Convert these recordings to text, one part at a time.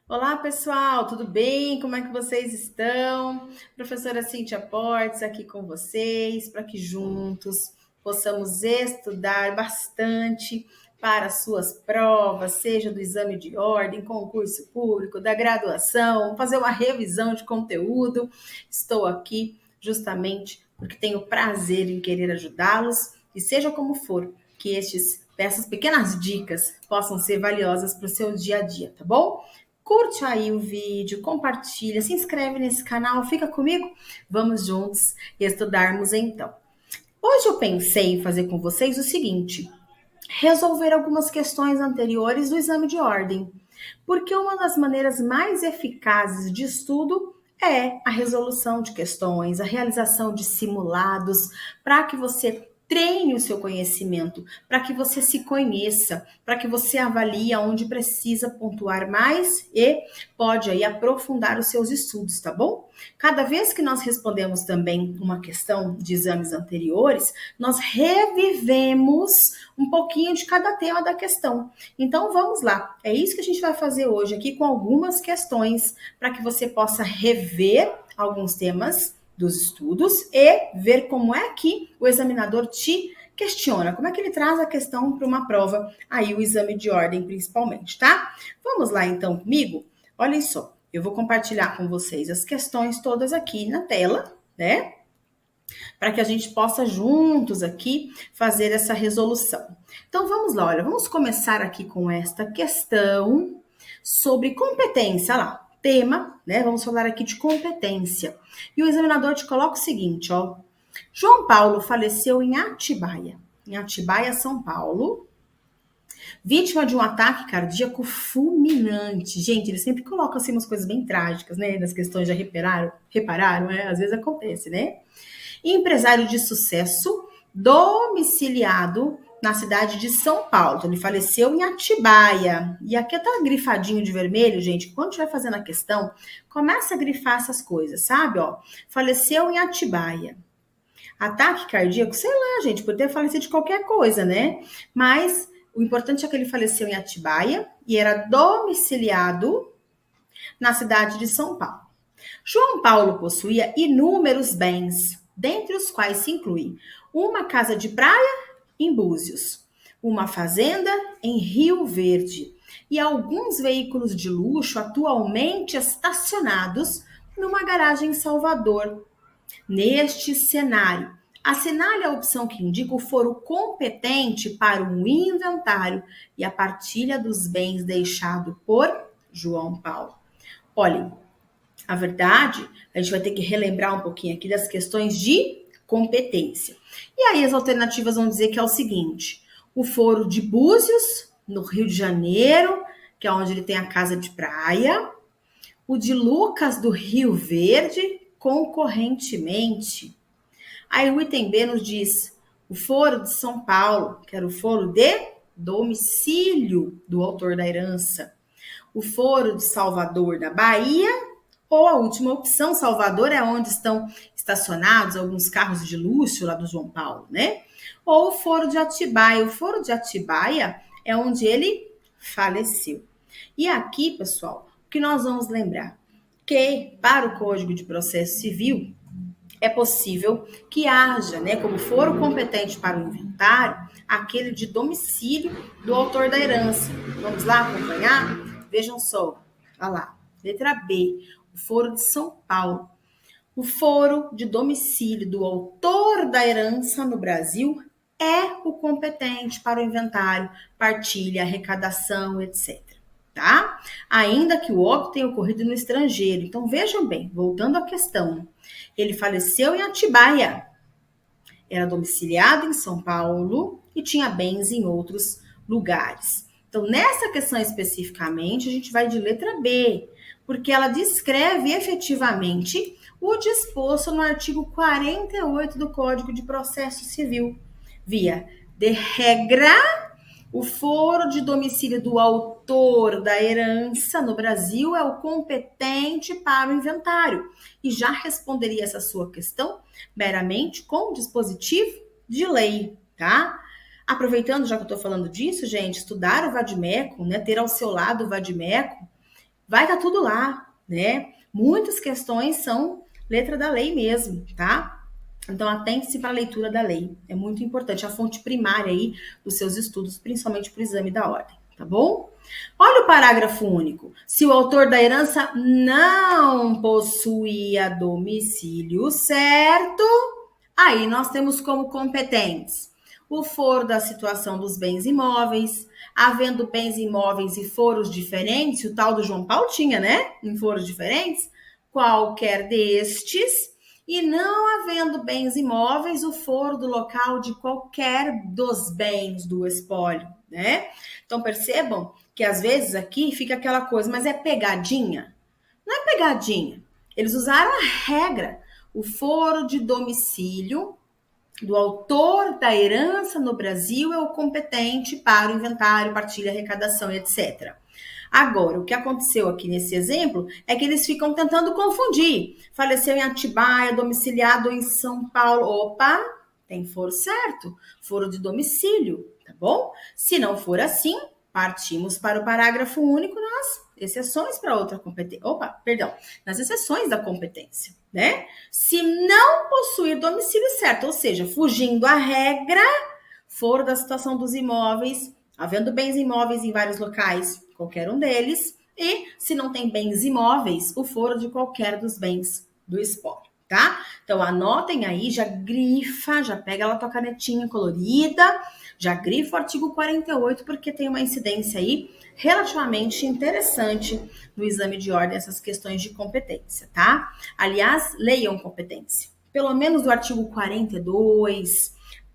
Olá, pessoal, tudo bem? Como é que vocês estão? Professora Cíntia Portes aqui com vocês, para que juntos possamos estudar bastante para as suas provas, seja do exame de ordem, concurso público, da graduação, fazer uma revisão de conteúdo. Estou aqui justamente porque tenho prazer em querer ajudá-los e seja como for, que essas pequenas dicas possam ser valiosas para o seu dia a dia, tá bom? Curte aí o vídeo, compartilha, se inscreve nesse canal, fica comigo? Vamos juntos estudarmos então. Hoje eu pensei em fazer com vocês o seguinte: resolver algumas questões anteriores do exame de ordem, porque uma das maneiras mais eficazes de estudo é a resolução de questões, a realização de simulados, para que você treine o seu conhecimento, para que você se conheça, para que você avalie onde precisa pontuar mais e pode aí aprofundar os seus estudos, tá bom? Cada vez que nós respondemos também uma questão de exames anteriores, nós revivemos um pouquinho de cada tema da questão. Então vamos lá, é isso que a gente vai fazer hoje aqui com algumas questões para que você possa rever alguns temas dos estudos e ver como é que o examinador te questiona, como é que ele traz a questão para uma prova, aí o exame de ordem principalmente, tá? Vamos lá então comigo? Olha só, eu vou compartilhar com vocês as questões todas aqui na tela, né? Para que a gente possa juntos aqui fazer essa resolução. Então vamos lá, olha, vamos começar aqui com esta questão sobre competência, olha lá, tema, né? Vamos falar aqui de competência. E o examinador te coloca o seguinte, ó: João Paulo faleceu em Atibaia, São Paulo, vítima de um ataque cardíaco fulminante. Gente, ele sempre coloca assim umas coisas bem trágicas, né? Nas questões já repararam, né? Às vezes acontece, né? Empresário de sucesso, domiciliado na cidade de São Paulo. Então, ele faleceu em Atibaia. E aqui tá grifadinho de vermelho, gente. Quando estiver fazendo a questão, começa a grifar essas coisas, sabe? Ó, faleceu em Atibaia. Ataque cardíaco, sei lá, gente, pode ter falecido de qualquer coisa, né? Mas o importante é que ele faleceu em Atibaia e era domiciliado na cidade de São Paulo. João Paulo possuía inúmeros bens, dentre os quais se incluem uma casa de praia em Búzios, uma fazenda em Rio Verde e alguns veículos de luxo atualmente estacionados numa garagem em Salvador. Neste cenário, assinale a opção que indica o foro competente para um inventário e a partilha dos bens deixado por João Paulo. Olhem, a verdade, a gente vai ter que relembrar um pouquinho aqui das questões de competência. E aí as alternativas vão dizer que é o seguinte: o foro de Búzios, no Rio de Janeiro, que é onde ele tem a casa de praia, o de Lucas do Rio Verde, concorrentemente. Aí o item B nos diz o foro de São Paulo, que era o foro de domicílio do autor da herança, o foro de Salvador, da Bahia, ou a última opção, Salvador, é onde estão estacionados alguns carros de luxo lá do João Paulo, né? Ou o foro de Atibaia. O foro de Atibaia é onde ele faleceu. E aqui, pessoal, o que nós vamos lembrar? Que para o Código de Processo Civil é possível que haja, né, como foro competente para o inventário, aquele de domicílio do autor da herança. Vamos lá acompanhar? Vejam só, olha lá, letra B, o foro de São Paulo. O foro de domicílio do autor da herança no Brasil é o competente para o inventário, partilha, arrecadação, etc. Tá? Ainda que o óbito tenha ocorrido no estrangeiro. Então vejam bem, voltando à questão. Ele faleceu em Atibaia, era domiciliado em São Paulo e tinha bens em outros lugares. Então, nessa questão especificamente, a gente vai de letra B, porque ela descreve efetivamente o disposto no artigo 48 do Código de Processo Civil. Via de regra, o foro de domicílio do autor da herança no Brasil é o competente para o inventário. E já responderia essa sua questão meramente com o dispositivo de lei, tá? Aproveitando, já que eu estou falando disso, gente, estudar o vadimeco, né, ter ao seu lado o vadimeco, vai estar tudo lá, né? Muitas questões são letra da lei mesmo, tá? Então, atente-se para a leitura da lei. É muito importante, a fonte primária aí dos seus estudos, principalmente para o exame da ordem, tá bom? Olha o parágrafo único. Se o autor da herança não possuía domicílio certo, aí nós temos como competentes o foro da situação dos bens imóveis, havendo bens imóveis e foros diferentes, o tal do João Paulo tinha, né? Em foros diferentes, qualquer destes, e não havendo bens imóveis, o foro do local de qualquer dos bens do espólio, né? Então percebam que às vezes aqui fica aquela coisa, mas é pegadinha? Não é pegadinha. Eles usaram a regra, o foro de domicílio do autor da herança no Brasil é o competente para o inventário, partilha, arrecadação, etc. Agora, o que aconteceu aqui nesse exemplo é que eles ficam tentando confundir. Faleceu em Atibaia, domiciliado em São Paulo. Opa, tem foro certo, foro de domicílio, tá bom? Se não for assim, partimos para o parágrafo único nas exceções para outra competência. Opa, perdão, nas exceções da competência, né? Se não possuir domicílio certo, ou seja, fugindo à regra, foro da situação dos imóveis, havendo bens imóveis em vários locais, qualquer um deles, e se não tem bens imóveis, o foro de qualquer dos bens do espólio, tá? Então anotem aí, já grifa, já pega lá tua canetinha colorida, já grifa o artigo 48, porque tem uma incidência aí relativamente interessante no exame de ordem, essas questões de competência, tá? Aliás, leiam competência. Pelo menos do artigo 42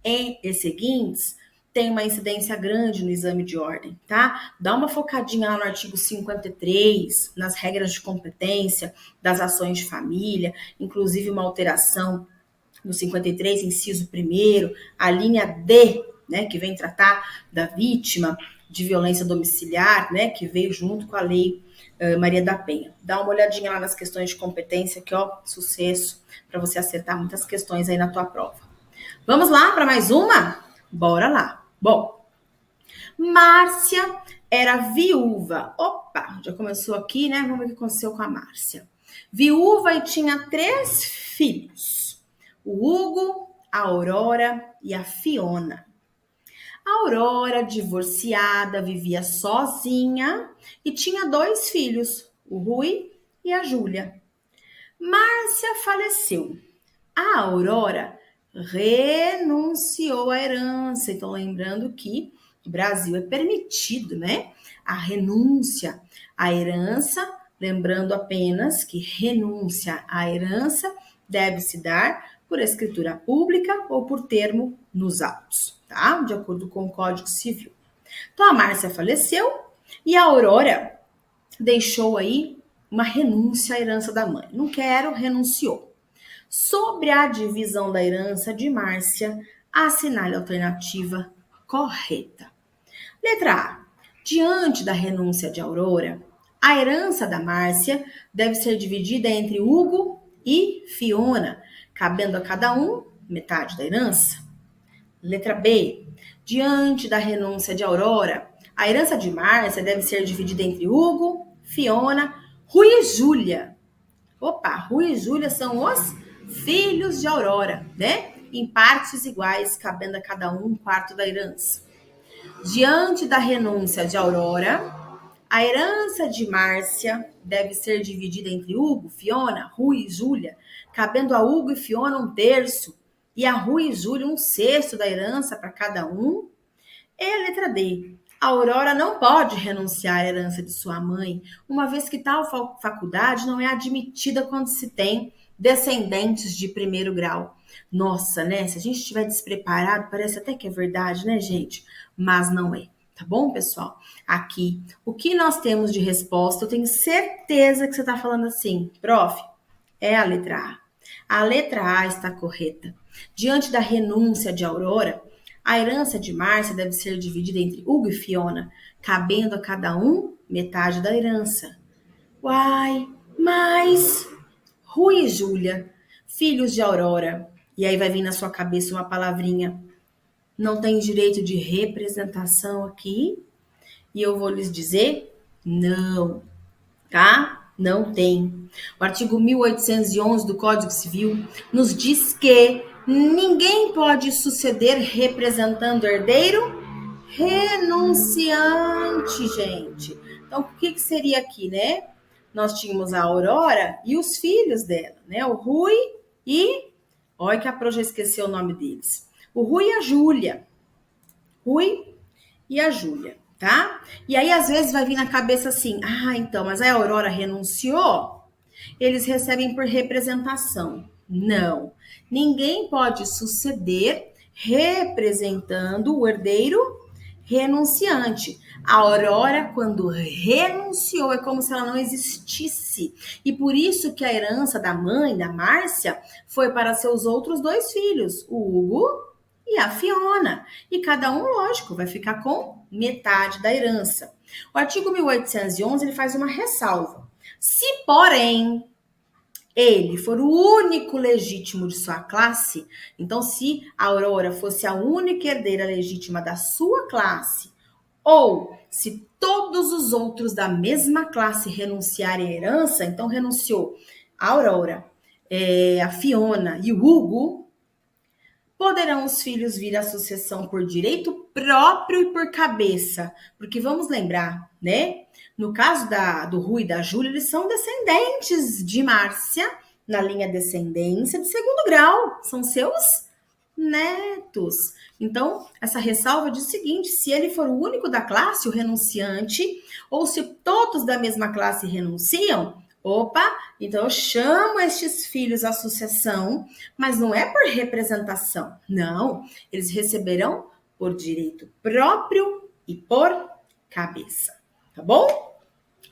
e seguintes, tem uma incidência grande no exame de ordem, tá? Dá uma focadinha lá no artigo 53, nas regras de competência das ações de família, inclusive uma alteração no 53, inciso 1º, a linha D, né, que vem tratar da vítima de violência domiciliar, né, que veio junto com a lei Maria da Penha. Dá uma olhadinha lá nas questões de competência, que ó, sucesso, para você acertar muitas questões aí na tua prova. Vamos lá para mais uma? Bora lá. Bom, Márcia era viúva. Opa, já começou aqui, né? Vamos ver o que aconteceu com a Márcia. Viúva e tinha 3 filhos. O Hugo, a Aurora e a Fiona. A Aurora, divorciada, vivia sozinha e tinha 2 filhos, o Rui e a Júlia. Márcia faleceu. A Aurora renunciou à herança. Então, lembrando que no Brasil é permitido, né? A renúncia à herança, lembrando apenas que renúncia à herança deve se dar por escritura pública ou por termo nos autos, tá? De acordo com o Código Civil. Então, a Márcia faleceu e a Aurora deixou aí uma renúncia à herança da mãe. Não quero, renunciou. Sobre a divisão da herança de Márcia, assinale a alternativa correta. Letra A. Diante da renúncia de Aurora, a herança da Márcia deve ser dividida entre Hugo e Fiona, cabendo a cada um metade da herança. Letra B. Diante da renúncia de Aurora, a herança de Márcia deve ser dividida entre Hugo, Fiona, Rui e Júlia. Opa, Rui e Júlia são os filhos de Aurora, né? Em partes iguais, cabendo a cada um quarto da herança. Diante da renúncia de Aurora, a herança de Márcia deve ser dividida entre Hugo, Fiona, Rui e Júlia, cabendo a Hugo e Fiona 1/3 e a Rui e Júlia 1/6 da herança para cada um. E a letra D. A Aurora não pode renunciar à herança de sua mãe, uma vez que tal faculdade não é admitida quando se tem descendentes de 1º grau. Nossa, né? Se a gente estiver despreparado, parece até que é verdade, né, gente? Mas não é. Tá bom, pessoal? Aqui, o que nós temos de resposta, eu tenho certeza que você está falando assim, prof, é a letra A. A letra A está correta. Diante da renúncia de Aurora, a herança de Márcia deve ser dividida entre Hugo e Fiona, cabendo a cada um metade da herança. Uai, mas Rui e Júlia, filhos de Aurora, e aí vai vir na sua cabeça uma palavrinha, não tem direito de representação aqui? E eu vou lhes dizer, não. tá? Não tem. O artigo 1811 do Código Civil nos diz que ninguém pode suceder representando o herdeiro renunciante, gente. Então, o que seria aqui, né? Nós tínhamos a Aurora e os filhos dela, né? O Rui e... Olha que a Pro já esqueceu o nome deles. O Rui e a Júlia. Rui e a Júlia, tá? E aí, às vezes, vai vir na cabeça assim, então, mas a Aurora renunciou? Eles recebem por representação. Não. Ninguém pode suceder representando o herdeiro renunciante. A Aurora, quando renunciou, é como se ela não existisse. E por isso que a herança da mãe, da Márcia, foi para seus outros 2 filhos, o Hugo e a Fiona. E cada um, lógico, vai ficar com metade da herança. O artigo 1811 ele faz uma ressalva. Se, porém, ele for o único legítimo de sua classe, então se a Aurora fosse a única herdeira legítima da sua classe, ou se todos os outros da mesma classe renunciarem à herança, então renunciou a Aurora, a Fiona e o Hugo, poderão os filhos vir à sucessão por direito próprio e por cabeça. Porque vamos lembrar, né? No caso do Rui e da Júlia, eles são descendentes de Márcia, na linha descendência de 2º grau. São seus netos. Então, essa ressalva diz o seguinte: se ele for o único da classe, o renunciante, ou se todos da mesma classe renunciam, então eu chamo estes filhos à sucessão, mas não é por representação. Não, eles receberão por direito próprio e por cabeça. Tá bom?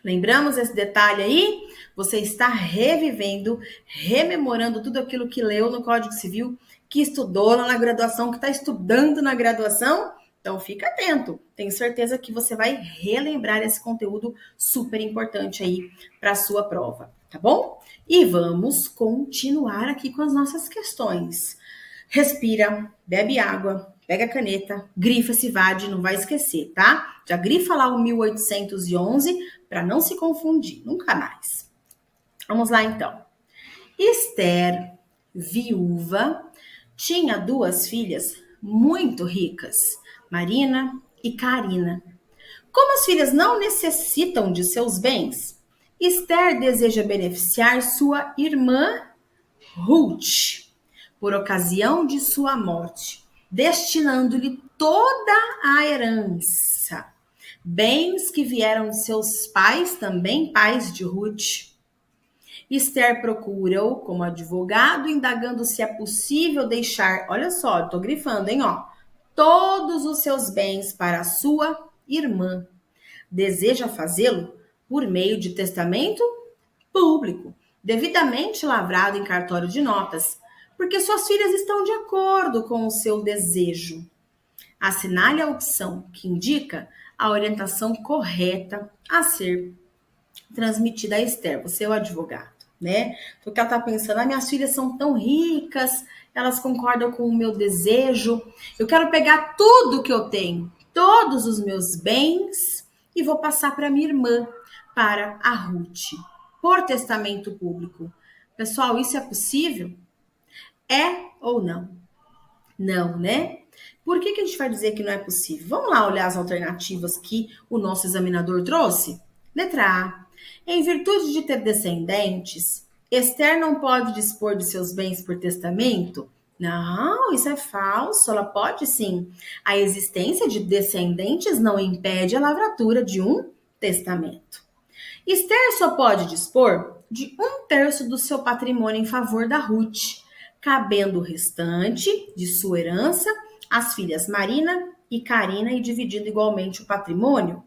Lembramos esse detalhe aí? Você está revivendo, rememorando tudo aquilo que leu no Código Civil, que estudou na graduação, que está estudando na graduação? Então, fica atento. Tenho certeza que você vai relembrar esse conteúdo super importante aí para a sua prova, tá bom? E vamos continuar aqui com as nossas questões. Respira, bebe água, pega a caneta, grifa se vade, não vai esquecer, tá? Já grifa lá o 1811 para não se confundir, nunca mais. Vamos lá, então. Esther, viúva, tinha 2 filhas muito ricas, Marina e Karina. Como as filhas não necessitam de seus bens, Esther deseja beneficiar sua irmã Ruth por ocasião de sua morte, destinando-lhe toda a herança, bens que vieram de seus pais, também pais de Ruth. Esther procura-o como advogado, indagando se é possível deixar, olha só, estou grifando, hein, todos os seus bens para a sua irmã. Deseja fazê-lo por meio de testamento público, devidamente lavrado em cartório de notas, porque suas filhas estão de acordo com o seu desejo. Assinale a opção que indica a orientação correta a ser transmitida a Esther, você é o advogado, né? Porque ela está pensando, minhas filhas são tão ricas, elas concordam com o meu desejo, eu quero pegar tudo que eu tenho, todos os meus bens, e vou passar para minha irmã, para a Ruth, por testamento público. Pessoal, isso é possível? É ou não? Não, né? Por que a gente vai dizer que não é possível? Vamos lá olhar as alternativas que o nosso examinador trouxe? Letra A. Em virtude de ter descendentes, Esther não pode dispor de seus bens por testamento? Não, isso é falso. Ela pode sim. A existência de descendentes não impede a lavratura de um testamento. Esther só pode dispor de 1/3 do seu patrimônio em favor da Ruth, cabendo o restante de sua herança às filhas Marina e Karina e dividindo igualmente o patrimônio.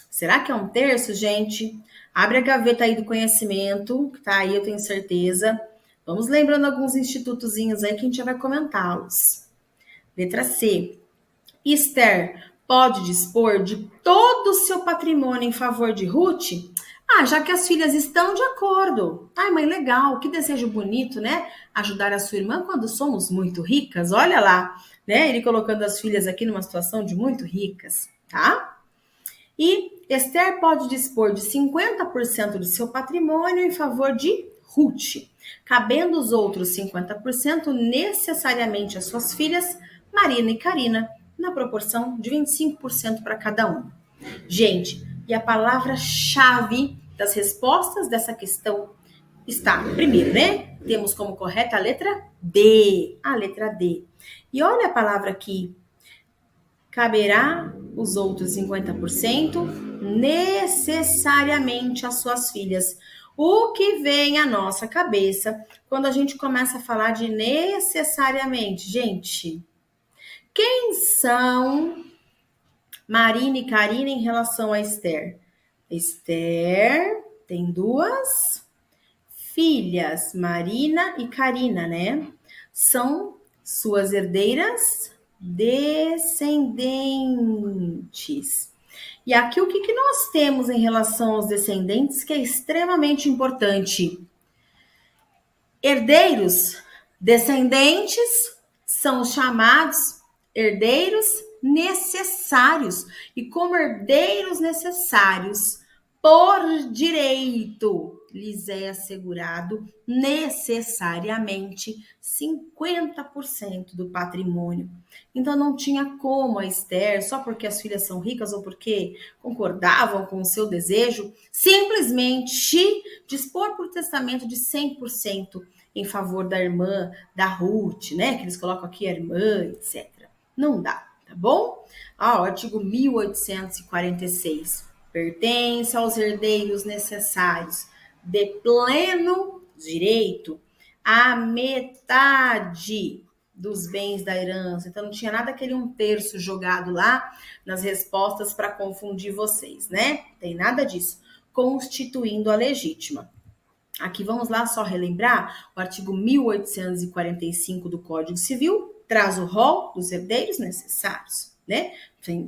Será que é 1/3, gente? Abre a gaveta aí do conhecimento, que tá aí, eu tenho certeza. Vamos lembrando alguns institutozinhos aí que a gente já vai comentá-los. Letra C. Esther pode dispor de todo o seu patrimônio em favor de Ruth? Já que as filhas estão de acordo. Ai, mãe, legal, que desejo bonito, né? Ajudar a sua irmã quando somos muito ricas. Olha lá, né? Ele colocando as filhas aqui numa situação de muito ricas, tá? E Esther pode dispor de 50% do seu patrimônio em favor de Ruth, cabendo os outros 50% necessariamente às suas filhas, Marina e Carina, na proporção de 25% para cada uma. Gente, e a palavra-chave das respostas dessa questão está, primeiro, né? Temos como correta a letra D. A letra D. E olha a palavra aqui. Caberá os outros 50% necessariamente às suas filhas. O que vem à nossa cabeça quando a gente começa a falar de necessariamente? Gente, quem são Marina e Karina em relação a Esther? Esther tem duas filhas, Marina e Karina, né? São suas herdeiras descendentes. E aqui o que nós temos em relação aos descendentes que é extremamente importante? Herdeiros descendentes são os chamados herdeiros necessários. E como herdeiros necessários, por direito, lhes é assegurado necessariamente 50% do patrimônio. Então não tinha como a Esther, só porque as filhas são ricas ou porque concordavam com o seu desejo, simplesmente dispor por testamento de 100% em favor da irmã, da Ruth, né? Que eles colocam aqui a irmã, etc. Não dá, tá bom? O artigo 1846 pertence aos herdeiros necessários de pleno direito a metade dos bens da herança. Então não tinha nada aquele 1/3 jogado lá nas respostas para confundir vocês, né? Tem nada disso. Constituindo a legítima. Aqui vamos lá só relembrar, o artigo 1845 do Código Civil traz o rol dos herdeiros necessários, né?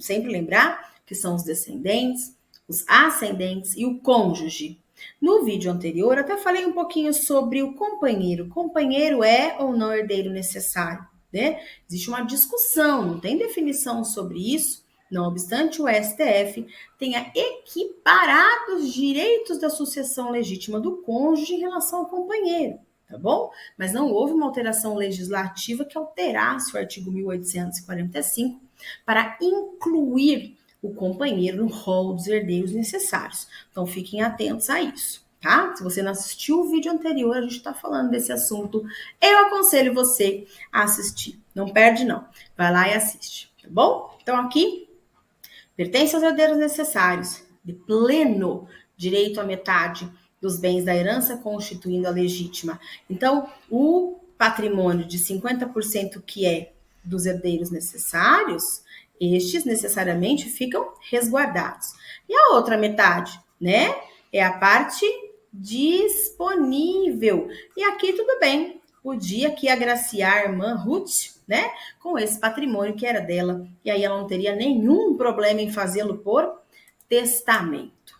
Sempre lembrar que são os descendentes, os ascendentes e o cônjuge. No vídeo anterior, até falei um pouquinho sobre o companheiro. Companheiro é ou não herdeiro necessário, né? Existe uma discussão, não tem definição sobre isso. Não obstante, o STF tenha equiparado os direitos da sucessão legítima do cônjuge em relação ao companheiro, tá bom? Mas não houve uma alteração legislativa que alterasse o artigo 1845 para incluir o companheiro no rol dos herdeiros necessários. Então, fiquem atentos a isso, tá? Se você não assistiu o vídeo anterior, a gente está falando desse assunto. Eu aconselho você a assistir. Não perde, não. Vai lá e assiste, tá bom? Então, aqui pertence aos herdeiros necessários, de pleno direito à metade dos bens da herança, constituindo a legítima. Então, o patrimônio de 50% que é dos herdeiros necessários, estes necessariamente ficam resguardados. E a outra metade, né? É a parte disponível. E aqui tudo bem. Podia aqui agraciar a irmã Ruth, né, com esse patrimônio que era dela, e aí ela não teria nenhum problema em fazê-lo por testamento.